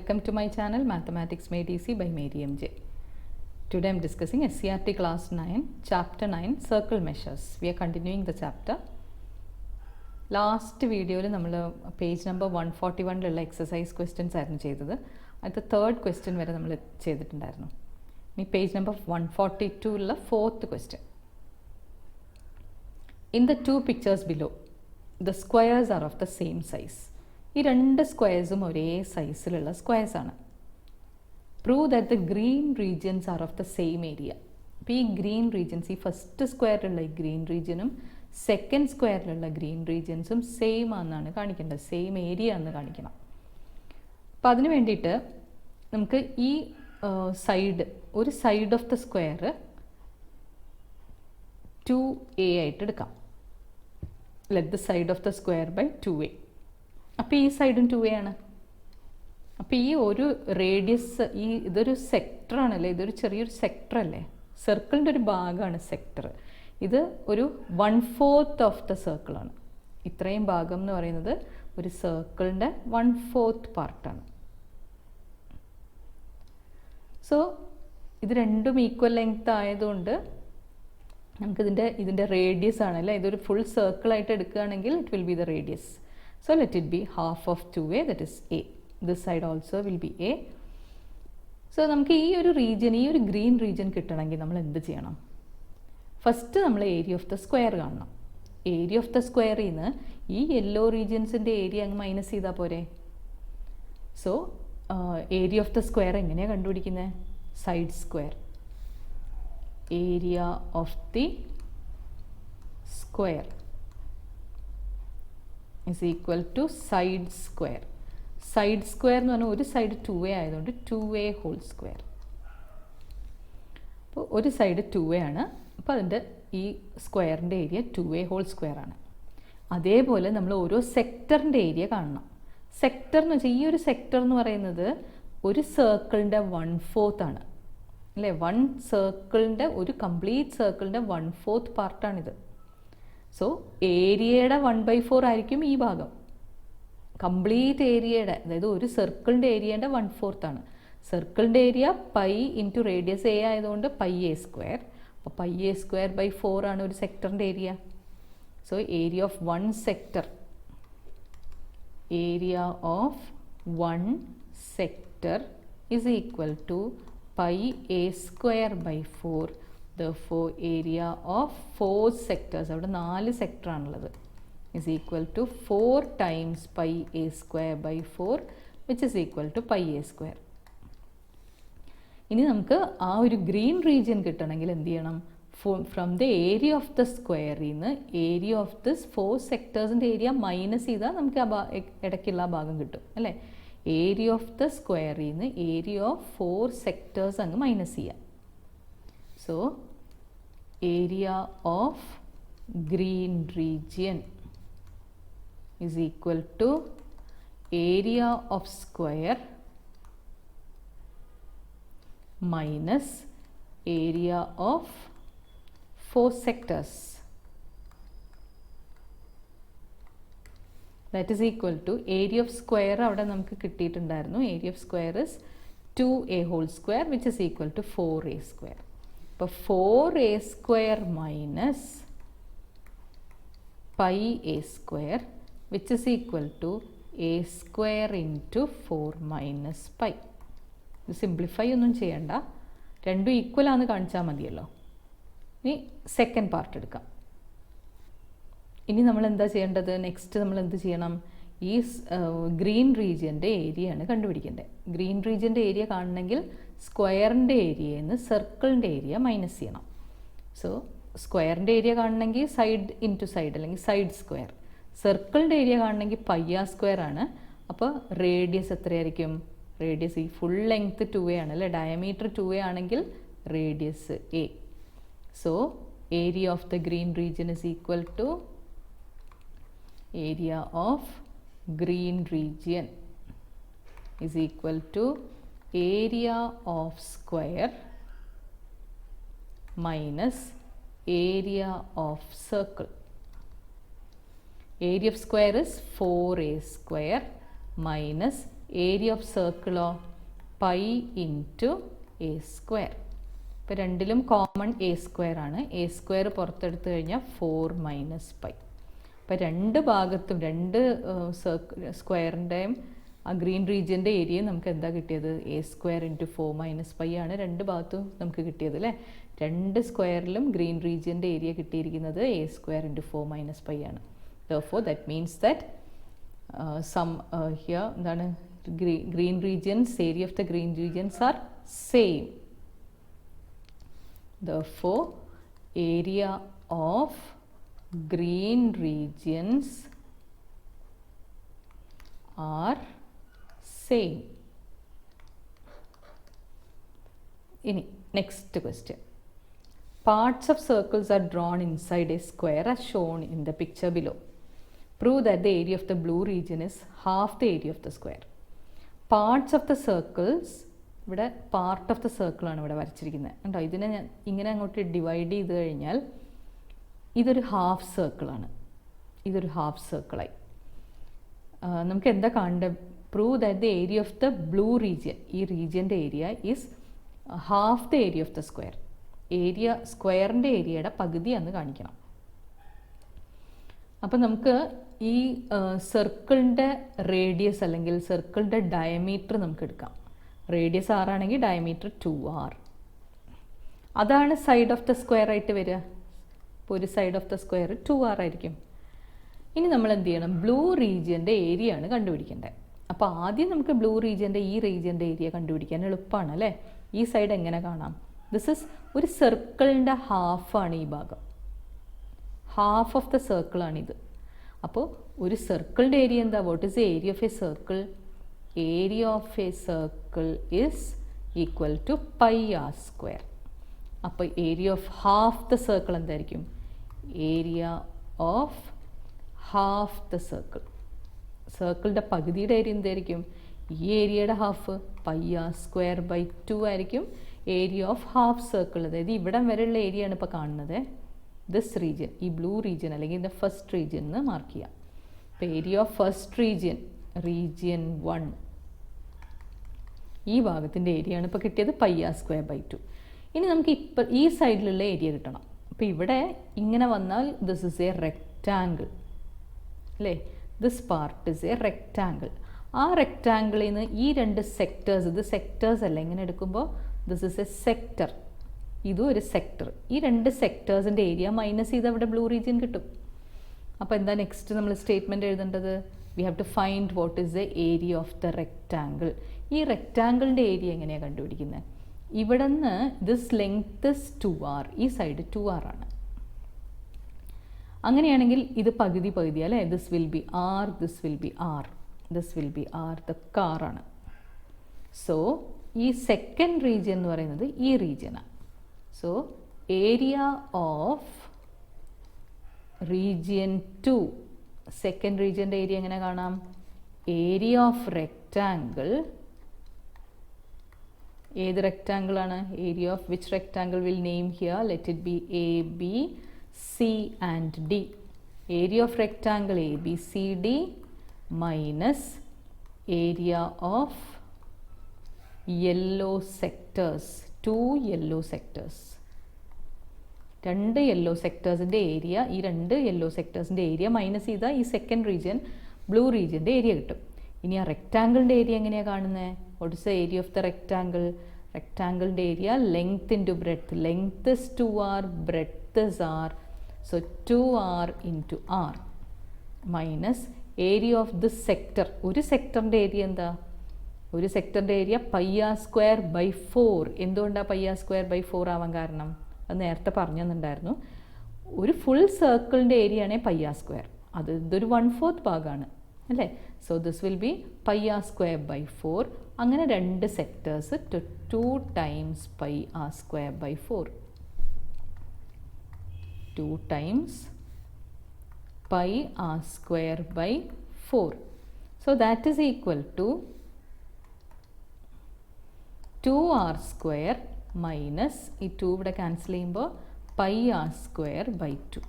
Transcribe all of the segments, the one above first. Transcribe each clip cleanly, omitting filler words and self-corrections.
Welcome to my channel Mathematics Made Easy by Mary MJ. Today I am discussing SCERT class 9, chapter 9, circle measures. We are continuing the chapter. Last video we page number 141 exercise questions. At the third question we have page number 142 fourth question. In the two pictures below, the squares are of the same size. ഈ രണ്ട് സ്ക്വയർസും ഒരേ സൈസിലുള്ള സ്ക്വയർസാണ്. Prove that the green regions are of the same area. അപ്പോൾ ഈ green regions, ഈ first സ്ക്വയറിലുള്ള ഈ ഗ്രീൻ റീജിയനും സെക്കൻഡ് സ്ക്വയറിലുള്ള ഗ്രീൻ റീജിയൻസും സെയിം ആണെന്നാണ് കാണിക്കേണ്ടത്, സെയിം ഏരിയ ആണെന്ന് കാണിക്കണം. അപ്പോൾ അതിന് വേണ്ടിയിട്ട് നമുക്ക് ഈ ഒരു side of the square 2a ആയിട്ട് എടുക്കാം. Let the side of the square by 2a. അപ്പോൾ ഈ സൈഡും 2a ആണ്. അപ്പോൾ ഈ ഒരു റേഡിയസ്, ഇതൊരു സെക്ടറാണല്ലേ, ഇതൊരു ചെറിയൊരു സെക്ടർ അല്ലേ, സർക്കിളിൻ്റെ ഒരു ഭാഗമാണ് സെക്ടർ. ഇത് ഒരു 1/4 ഓഫ് ദ സർക്കിളാണ്. ഇത്രയും ഭാഗം എന്ന് പറയുന്നത് ഒരു സർക്കിളിൻ്റെ 1/4 പാർട്ടാണ്. സോ ഇത് രണ്ടും ഈക്വൽ ലെങ്ത് ആയതുകൊണ്ട് നമുക്കിതിൻ്റെ റേഡിയസ് ആണല്ലേ, ഇതൊരു ഫുൾ സർക്കിളായിട്ട് എടുക്കുകയാണെങ്കിൽ it will be the radius. So let it be half of 2a, that is a. This side also will be a. So നമുക്ക് ഈ ഒരു റീജിയൻ, ഈ ഒരു ഗ്രീൻ റീജിയൻ കിട്ടണമെങ്കിൽ നമ്മൾ എന്ത് ചെയ്യണം? ഫസ്റ്റ് നമ്മൾ ഏരിയ ഓഫ് ദ സ്ക്വയർ കാണണം. ഏരിയ ഓഫ് ദ സ്ക്വയറിൽ നിന്ന് ഈ യെല്ലോ റീജിയൻസിൻ്റെ ഏരിയ അങ്ങ് മൈനസ് ചെയ്താൽ പോരെ. So area of the square എങ്ങനെയാണ് കണ്ടുപിടിക്കുന്നത്? Side square. Area of the square is equal to side square. Side square എന്ന് പറഞ്ഞാൽ ഒരു സൈഡ് 2a ആയതുകൊണ്ട് 2a ഹോൾ സ്ക്വയർ. അപ്പോൾ ഒരു സൈഡ് 2a ആണ്. അപ്പോൾ അതിൻ്റെ ഈ സ്ക്വയറിൻ്റെ ഏരിയ 2a ഹോൾ സ്ക്വയർ ആണ്. അതേപോലെ നമ്മൾ ഓരോ സെക്ടറിൻ്റെ ഏരിയ കാണണം. സെക്ടർ എന്ന് വെച്ചാൽ ഈ ഒരു സെക്ടർ എന്ന് പറയുന്നത് ഒരു സർക്കിളിൻ്റെ 1/4 ആണ് അല്ലേ. ഒരു കംപ്ലീറ്റ് സർക്കിളിൻ്റെ 1/4 പാർട്ടാണിത്. സോ ഏരിയയുടെ 1/4 ആയിരിക്കും ഈ ഭാഗം. കംപ്ലീറ്റ് ഏരിയയുടെ, അതായത് ഒരു സർക്കിളിൻ്റെ ഏരിയയുടെ 1/4 ആണ്. സർക്കിളിൻ്റെ area pi into radius a ആയതുകൊണ്ട് πa². അപ്പോൾ πa²/4 ആണ് ഒരു സെക്ടറിൻ്റെ area. So area of one sector, area of one sector is equal to πa²/4. Therefore area of 4 sectors, അവിടെ 4 സെക്ടർ ആണുള്ളത്, is equal to 4 times πa²/4 which is equal to πa². ഇനി നമുക്ക് ആ ഒരു ഗ്രീൻ റീജിയൻ കിട്ടണമെങ്കിൽ എന്ത് ചെയ്യണം? From the area of the സ്ക്വയറിൽ നിന്ന് ഏരിയ ഓഫ് ദിസ് 4 സെക്ടേഴ്സിൻ്റെ ഏരിയ മൈനസ് ചെയ്താൽ നമുക്ക് ആ ഇടയ്ക്കുള്ള ആ ഭാഗം കിട്ടും അല്ലേ. ഏരിയ ഓഫ് ദ സ്ക്വയറിൽ നിന്ന് ഏരിയ ഓഫ് 4 സെക്ടേഴ്സ് അങ്ങ് മൈനസ് ചെയ്യാം. So area of green region is equal to area of square minus area of 4 sectors. That is equal to area of square avada namukku kittittundairunnu. Area of square is 2a whole square which is equal to 4a². അപ്പോൾ 4a² minus πa² which is equal to a² into 4 minus π. ഇത് simplify ഒന്നും ചെയ്യണ്ട, രണ്ടും equal ആണെന്ന് കാണിച്ചാൽ മതിയല്ലോ. ഇനി second part എടുക്കാം. ഇനി നമ്മൾ എന്താ ചെയ്യേണ്ടത്? നെക്സ്റ്റ് നമ്മൾ എന്ത് ചെയ്യണം? ഈ ഗ്രീൻ റീജിയൻ്റെ ഏരിയ ആണ് കണ്ടുപിടിക്കേണ്ടത്. ഗ്രീൻ റീജിയൻ്റെ ഏരിയ കാണണമെങ്കിൽ സ്ക്വയറിൻ്റെ ഏരിയയിൽ നിന്ന് സർക്കിളിൻ്റെ ഏരിയ മൈനസ് ചെയ്യണം. സോ സ്ക്വയറിൻ്റെ ഏരിയ കാണണമെങ്കിൽ സൈഡ് ഇൻറ്റു സൈഡ് അല്ലെങ്കിൽ സൈഡ് സ്ക്വയർ. സർക്കിളിൻ്റെ ഏരിയ കാണണമെങ്കിൽ πa² ആണ്. അപ്പോൾ റേഡിയസ് എത്രയായിരിക്കും? റേഡിയസ് ഈ ഫുൾ ലെങ്ത് 2a ആണ് അല്ലേ, ഡയമീറ്റർ 2a ആണെങ്കിൽ radius a. So area of the green region is equal to area of green region is equal to area of square minus area of circle. Area of square is 4a² minus area of സർക്കിളോ pi into a square. ഇപ്പോൾ രണ്ടിലും common a square ആണ്. A square പുറത്തെടുത്ത് കഴിഞ്ഞാൽ 4 minus pi. അപ്പോൾ രണ്ട് ഭാഗത്തും രണ്ട് സ്ക്വയറിൻ്റെയും ആ ഗ്രീൻ റീജിയൻ്റെ ഏരിയ നമുക്ക് എന്താ കിട്ടിയത്? A square into 4 minus pi ആണ് രണ്ട് ഭാഗത്തും നമുക്ക് കിട്ടിയത് അല്ലേ. രണ്ട് സ്ക്വയറിലും ഗ്രീൻ റീജിയൻ്റെ ഏരിയ കിട്ടിയിരിക്കുന്നത് A square into 4 minus pi ആണ്. Therefore that means that here എന്താണ് green regions, area of the green regions are same. Therefore area of green regions are same. Next question. Parts of circles are drawn inside a square as shown in the picture below. Prove that the area of the blue region is half the area of the square. Parts of the circles, ഇവിടെ part of the circle ആണ് ഇവിടെ വരച്ചിരിക്കുന്നത് കണ്ടോ. ഇതിനെ ഞാൻ ഇങ്ങനെ അങ്ങോട്ട് divide ചെയ്ത് കഴിഞ്ഞാൽ ഇതൊരു ഹാഫ് സർക്കിളാണ്. ഇതൊരു ഹാഫ് സർക്കിളായി. നമുക്ക് എന്താ കാണേണ്ടത്? Prove that the area of the blue region, ഈ റീജിയൻ്റെ area is half the area of the square. Area സ്ക്വയറിൻ്റെ ഏരിയയുടെ പകുതിയാണെന്ന് കാണിക്കണം. അപ്പം നമുക്ക് ഈ സർക്കിളിൻ്റെ റേഡിയസ് അല്ലെങ്കിൽ സർക്കിളിൻ്റെ ഡയമീറ്റർ നമുക്ക് എടുക്കാം. റേഡിയസ് 6 ആണെങ്കിൽ ഡയമീറ്റർ 2r. അതാണ് സൈഡ് ഓഫ് ദ സ്ക്വയർ ആയിട്ട് വരിക. ഇപ്പോൾ ഒരു side of the square 2r ആയിരിക്കും. ഇനി നമ്മൾ എന്ത് ചെയ്യണം? ബ്ലൂ റീജിയൻ്റെ ഏരിയ ആണ് കണ്ടുപിടിക്കേണ്ടത്. അപ്പോൾ ആദ്യം നമുക്ക് ബ്ലൂ റീജിയൻ്റെ ഈ റീജിയൻ്റെ ഏരിയ കണ്ടുപിടിക്കാൻ എളുപ്പമാണ് അല്ലേ. ഈ സൈഡ് എങ്ങനെ കാണാം? ദിസ് ഇസ് ഒരു സർക്കിളിൻ്റെ ഹാഫാണ് ഈ ഭാഗം. ഹാഫ് ഓഫ് ദ സർക്കിളാണിത്. അപ്പോൾ ഒരു സർക്കിളിൻ്റെ ഏരിയ എന്താ? What is the area of a circle? Area of a circle is equal to pi r square. അപ്പോൾ area of half the circle എന്തായിരിക്കും? Area of half the circle. സർക്കിളിൻ്റെ പകുതിയുടെ area എന്തായിരിക്കും? ഈ ഏരിയയുടെ half pi r square by 2 ആയിരിക്കും area of half circle. അതായത് ഇവിടം വരെയുള്ള ഏരിയ ആണ് ഇപ്പോൾ കാണുന്നത്. ദിസ് റീജിയൻ, ഈ ബ്ലൂ റീജിയൻ അല്ലെങ്കിൽ ഇതിൻ്റെ ഫസ്റ്റ് റീജിയൻ എന്ന് മാർക്ക് ചെയ്യാം. ഇപ്പോൾ area of first region, region 1, ഈ ഭാഗത്തിൻ്റെ ഏരിയ ആണ് ഇപ്പോൾ കിട്ടിയത് പൈ ആർ സ്ക്വയർ ബൈ 2. ഇനി നമുക്ക് ഇപ്പോൾ ഈ സൈഡിലുള്ള ഏരിയ കിട്ടണം. അപ്പോൾ ഇവിടെ ഇങ്ങനെ വന്നാൽ ദിസ് ഇസ് എ റെക്റ്റാങ്കിൾ അല്ലേ. This part is A rectangle. ആ റെക്റ്റാങ്കിളിൽ നിന്ന് ഈ രണ്ട് സെക്ടേഴ്സ്, ഇത് സെക്ടേഴ്സ് അല്ല, ഇങ്ങനെ എടുക്കുമ്പോൾ ദിസ് ഇസ് എ സെക്ടർ, ഇതും ഒരു സെക്ടർ. ഈ രണ്ട് സെക്ടേഴ്സിൻ്റെ ഏരിയ മൈനസ് ചെയ്ത് അവിടെ ബ്ലൂ റീജിയൻ കിട്ടും. അപ്പോൾ എന്താ നെക്സ്റ്റ് നമ്മൾ സ്റ്റേറ്റ്മെൻറ്റ് എഴുതേണ്ടത്? We have to find what is the area of the rectangle. ഈ റെക്റ്റാങ്കിളിൻ്റെ ഏരിയ എങ്ങനെയാണ് കണ്ടുപിടിക്കുന്നത്? ഇവിടെ നിന്ന് ദിസ് ലെങ്ത് ഇസ് 2r, ഈ സൈഡ് 2r ആണ്. അങ്ങനെയാണെങ്കിൽ ഇത് പകുതി പകുതി അല്ലേ. This will be r, this will be r, this will be r. ഇതൊക്കെ r ആണ്. സോ ഈ സെക്കൻഡ് റീജിയൻ എന്ന് പറയുന്നത് ഈ റീജിയനാണ്. So area of region 2, second റീജിയൻ്റെ ഏരിയ എങ്ങനെ കാണാം? ഏരിയ ഓഫ് റെക്റ്റാങ്കിൾ, ഏത് റെക്റ്റാങ്കിൾ ആണ്? Area of which rectangle will name here? Let it be A B C and D. Area of rectangle A B C D minus area of yellow sectors, 2 yellow sectors. രണ്ട് yellow സെക്ടേഴ്സിൻ്റെ ഏരിയ, ഈ രണ്ട് yellow സെക്ടേഴ്സിൻ്റെ area minus ചെയ്താൽ ഈ second region blue റീജിയൻ്റെ area കിട്ടും. ഇനി ആ റെക്റ്റാങ്കിളിൻ്റെ ഏരിയ എങ്ങനെയാണ് കാണുന്നത്? What is the area of the rectangle? റെക്റ്റാങ്കിളിൻ്റെ area length into breadth. Length is 2r, breadth is r. So 2r into r minus area of this sector. ഒരു സെക്ടറിൻ്റെ ഏരിയ എന്താ? ഒരു സെക്ടറിൻ്റെ area pi r square by 4. എന്തുകൊണ്ടാണ് pi r square by 4 ആവാൻ കാരണം? അത് നേരത്തെ പറഞ്ഞു തന്നിട്ടുണ്ടായിരുന്നു. ഒരു ഫുൾ സർക്കിളിൻ്റെ ഏരിയ ആണെങ്കിൽ പൈ ആർ സ്ക്വയർ, അത് ഇതൊരു 1/4 ഭാഗമാണ് അല്ലേ. So this will be pi r square by 4. അങ്ങനെ രണ്ട് sectors 2 times pi r square by 4. 2 times pi r square by 4. So that is equal to 2r square minus ഈ 2 ഇവിടെ cancel ചെയ്യുമ്പോൾ pi r square by 2.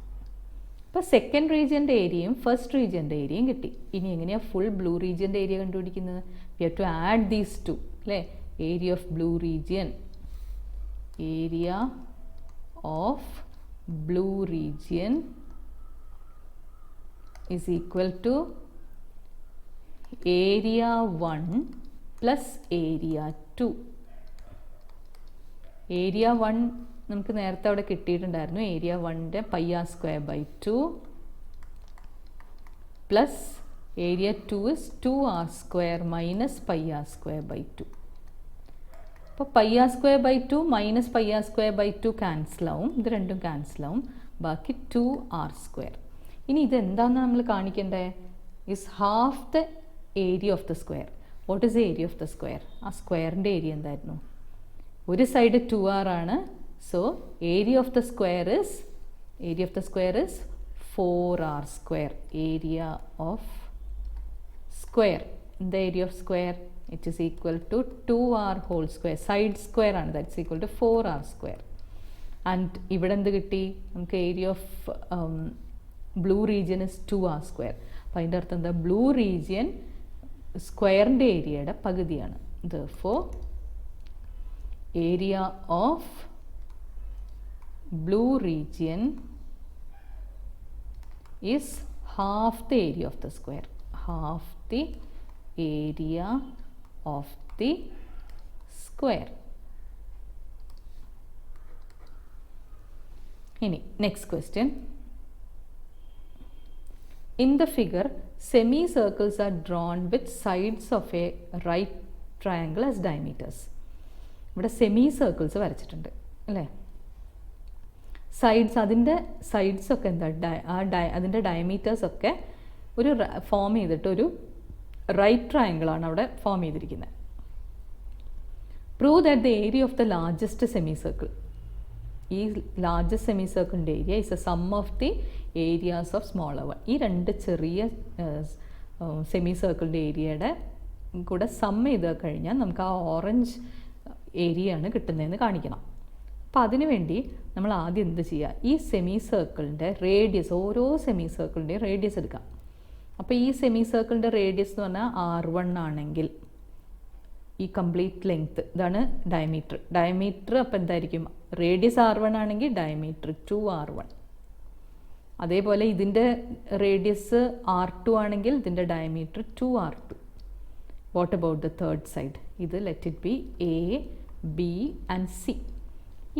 അപ്പോൾ second റീജിയൻ്റെ ഏരിയയും first റീജിയൻ്റെ ഏരിയയും കിട്ടി. ഇനി എങ്ങനെയാണ് ഫുൾ ബ്ലൂ റീജിയൻ്റെ ഏരിയ കണ്ടുപിടിക്കുന്നത്? We have to add these two അല്ലേ. Area of blue region, area of blue region is equal to area 1 plus area 2. Area 1 നമുക്ക് നേരത്തെ അവിടെ കിട്ടിയിട്ടുണ്ടായിരുന്നു. ഏരിയ 1ൻ്റെ pi r square by 2 plus area 2 is 2r square minus pi r square by 2. അപ്പോൾ pi r square by 2 minus pi r square by 2 ക്യാൻസലാവും. ഇത് രണ്ടും ക്യാൻസലാവും. ബാക്കി 2r square. ഇനി ഇതെന്താണെന്ന് നമ്മൾ കാണിക്കേണ്ടത്? Is half the area of the square. What is the area of the square? ആ സ്ക്വയറിൻ്റെ ഏരിയ എന്തായിരുന്നു? ഒരു സൈഡ് 2r ആണ്. So area of the square is 4r square. Area of square, the area of square, it is equal to 2r whole square. Side square ആണ്, that's equal to 4r square. And ഇവിടെ എന്ത് കിട്ടി നമുക്ക്? Area of blue region is 2r square. അപ്പോൾ അതിൻ്റെ അർത്ഥം എന്താ? Blue region സ്ക്വയറിൻ്റെ ഏരിയയുടെ പകുതിയാണ്. therefore area of blue region is half the area of the square. Half the area of the square. Next question. In the figure, semicircles are drawn with sides of a right triangle as diameters. ഇവിടെ semicircles വരച്ചിട്ടുണ്ട് അല്ലേ? Sides, അതിൻ്റെ സൈഡ്സൊക്കെ എന്താ? അതിൻ്റെ ഡയമീറ്റേഴ്സൊക്കെ ഒരു form ചെയ്തിട്ട് ഒരു right ട്രയാങ്കിളാണ് അവിടെ ഫോം ചെയ്തിരിക്കുന്നത്. Prove that the area of the largest semi circle. ഈ ലാർജസ്റ്റ് സെമി സർക്കിളിൻ്റെ area is a sum of the areas of smaller one. ഈ രണ്ട് ചെറിയ സെമി സർക്കിളിൻ്റെ ഏരിയയുടെ കൂടെ സം ചെയ്ത് കഴിഞ്ഞാൽ നമുക്ക് ആ ഓറഞ്ച് ഏരിയയാണ് കിട്ടുന്നതെന്ന് കാണിക്കണം. അപ്പോൾ അതിനുവേണ്ടി നമ്മൾ ആദ്യം എന്ത് ചെയ്യുക? ഈ സെമി സർക്കിളിൻ്റെ റേഡിയസ്, ഓരോ സെമി സർക്കിളിൻ്റെയും റേഡിയസ് എടുക്കാം. അപ്പോൾ ഈ സെമി സർക്കിളിൻ്റെ റേഡിയസ് എന്ന് പറഞ്ഞാൽ R1 ആണെങ്കിൽ ഈ കംപ്ലീറ്റ് ലെങ്ത്ത്, ഇതാണ് ഡയമീറ്റർ. ഡയമീറ്റർ അപ്പോൾ എന്തായിരിക്കും? റേഡിയസ് R1 ആണെങ്കിൽ ഡയമീറ്റർ 2R1. അതേപോലെ ഇതിൻ്റെ റേഡിയസ് R2 ആണെങ്കിൽ ഇതിൻ്റെ diameter 2R2. What about the third side? ഇത് let it be A, B and C.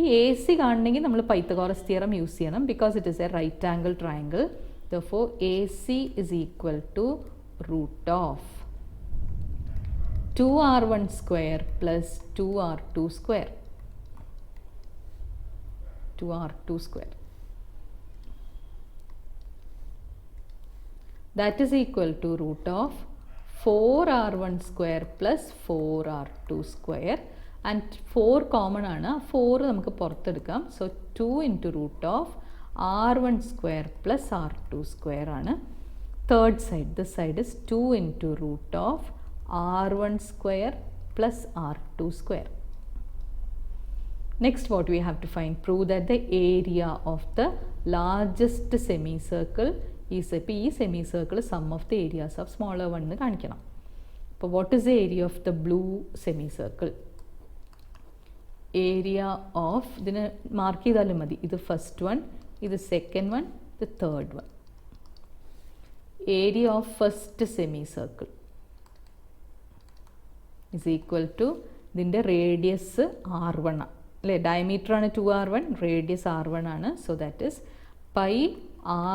ഈ AC കാണണമെങ്കിൽ നമ്മൾ പൈത്തഗോറസ് തിയറം യൂസ് ചെയ്യണം, because it is a right angle triangle. therefore AC is equal to root of 2R1 square plus 2R2 square. 2R2 square. That is equal to root of 4R1 square plus 4R2 square. And 4 common ആണ്. 4 നമുക്ക് പുറത്തെടുക്കാം. So 2 into root of R1 square plus R2 square ആണ്. Third side, this side is 2 into root of R1 square plus R2 square. Next, what we have to find? Prove that the area of the largest semicircle is, ഇപ്പോൾ ഈ semicircle sum of the areas of smaller one എന്ന് കാണിക്കണം. അപ്പോൾ what is the area of the blue semicircle? Area of, ഇതിന് mark ചെയ്താലും മതി. ഇത് first one, ഇത് സെക്കൻഡ് വൺ, ഇത് third one. Area of first semi circle is equal to, ഇതിൻ്റെ റേഡിയസ് R1 ആണ് അല്ലേ? ഡയമീറ്റർ ആണ് 2R1, റേഡിയസ് R1 ആണ്. So that is pi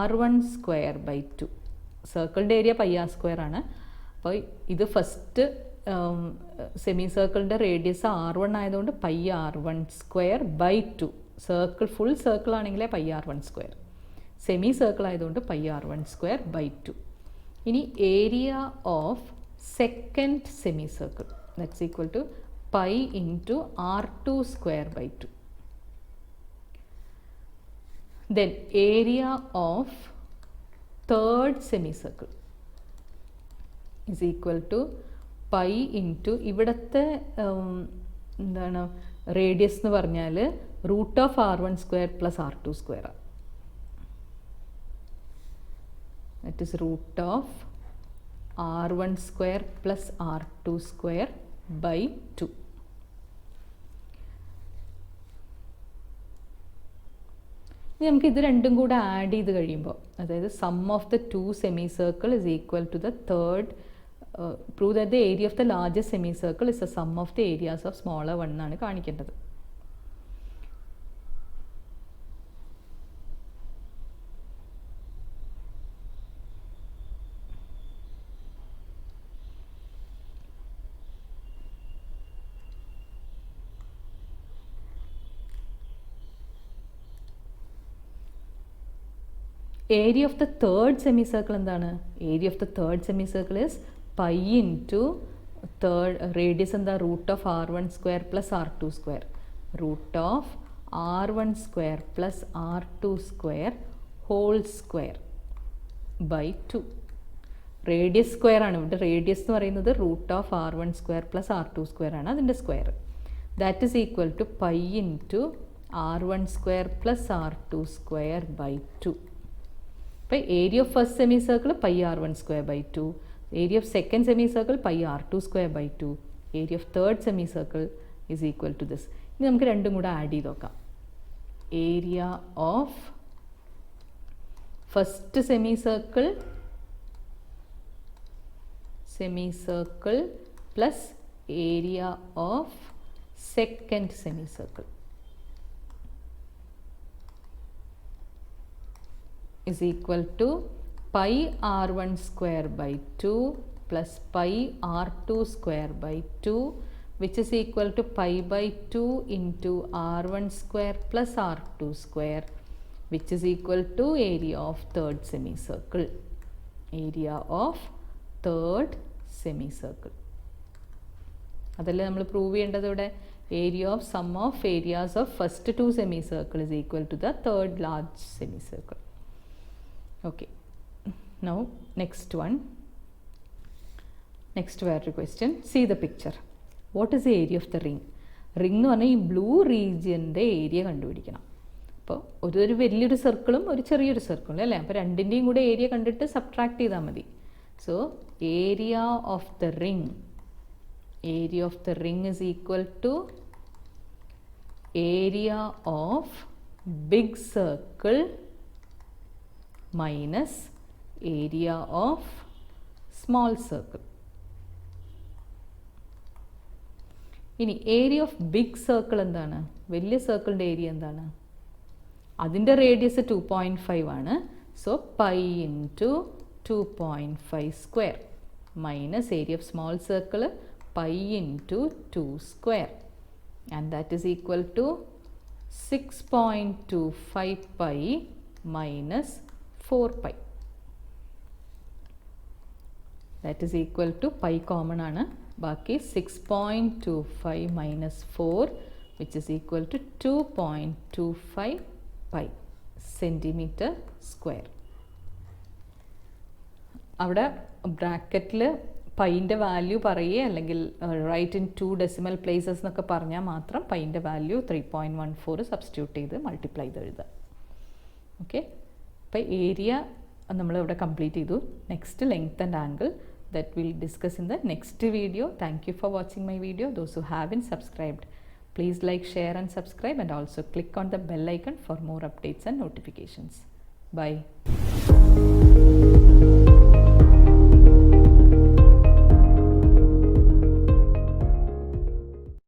R1 square by 2. സർക്കിളിൻ്റെ ഏരിയ പൈ R സ്ക്വയർ ആണ്. അപ്പോൾ ഇത് ഫസ്റ്റ് സെമി സർക്കിളിൻ്റെ റേഡിയസ് R1 ആയതുകൊണ്ട് pi R1 square by 2. Circle, full circle ആണെങ്കിലേ pi R1 square. Semi circle ആയതുകൊണ്ട് പൈ R1 സ്ക്വയർ ബൈ 2. ഇനി area of second semi circle, that's equal to pi into R2 square by 2. Then area of third semi circle is equal to pi into ഇവിടുത്തെ എന്താണ് radius എന്ന് പറഞ്ഞാൽ root of R1 square plus R2 square. that is root of r1 square plus r2 square by 2. ഇനി നമുക്ക് ഇത് രണ്ടും കൂടെ add ചെയ്ത് കഴിയുമ്പോൾ, അതായത് sum of the two semi circle is equal to the third, prove that the area of the largest semi circle is the sum of the areas of smaller one എന്നാണ് കാണിക്കേണ്ടത്. Area of the third semicircle എന്താണ്? Area of the third semicircle is pi into third radius എന്താ? root of r1 square plus r2 square. root of r1 square plus r2 square whole square by 2. Radius square ആണ് ഇവിടെ. Radius എന്ന് പറയുന്നത് root of r1 square plus r2 square ആണ് അതിൻ്റെ square. That is equal to pi into r1 square plus r2 square by 2. അപ്പോൾ area of first semi circle pi r1 square by 2, area of second semi circle pi r2 square by 2, area of third semi circle is equal to this. ഇനി നമുക്ക് രണ്ടും കൂടെ add ചെയ്ത് നോക്കാം. Area of first semi circle plus area of second semi circle is equal to pi r1 square by 2 plus pi r2 square by 2, which is equal to pi by 2 into r1 square plus r2 square, which is equal to area of third semicircle. Area of third semicircle. അതല്ലേ നമ്മൾ prove ചെയ്യേണ്ടത് ഇവിടെ. Area of sum of areas of first two semicircle is equal to the third large semicircle. Okay, now next one, next വേറൊരു question. See the picture. What is the area of the ring? Ring എന്ന് പറഞ്ഞാൽ ഈ blue റീജിയൻ്റെ area കണ്ടുപിടിക്കണം. അപ്പോൾ ഒരു വലിയൊരു സർക്കിളും ഒരു ചെറിയൊരു സർക്കിളും അല്ലേ, അപ്പോൾ രണ്ടിൻ്റെയും കൂടെ ഏരിയ കണ്ടിട്ട് സബ്ട്രാക്ട് ചെയ്താൽ മതി. So area of the ring is equal to area of big circle minus area of small circle. ഇനി ഏരിയ ഓഫ് ബിഗ് സർക്കിൾ എന്താണ്? വലിയ സർക്കിളിൻ്റെ ഏരിയ എന്താണ്? അതിൻ്റെ റേഡിയസ് 2.5 ആണ്. So pi into 2.5 square minus area of small circle pi into 2 square, and that is equal to 6.25 pi minus 4 pi. That is equal to pi common ആണ്, ബാക്കി 6.25 minus 4 which is equal to 2.25 pi centimeter square. അവിടെ ബ്രാക്കറ്റിൽ പൈൻ്റെ value പറയുക അല്ലെങ്കിൽ right in 2 decimal places എന്നൊക്കെ പറഞ്ഞാൽ മാത്രം പൈൻ്റെ value 3.14 substitute ചെയ്ത് മൾട്ടിപ്ലൈ ചെയ്ത് എഴുതുക. ഓക്കെ, അപ്പോൾ ഏരിയ നമ്മളിവിടെ കംപ്ലീറ്റ് ചെയ്തു. Next length and angle that we'll discuss in the next video. Thank you for watching my video. Those who haven't subscribed, please like, share and subscribe, and also click on the bell icon for more updates and notifications. Bye.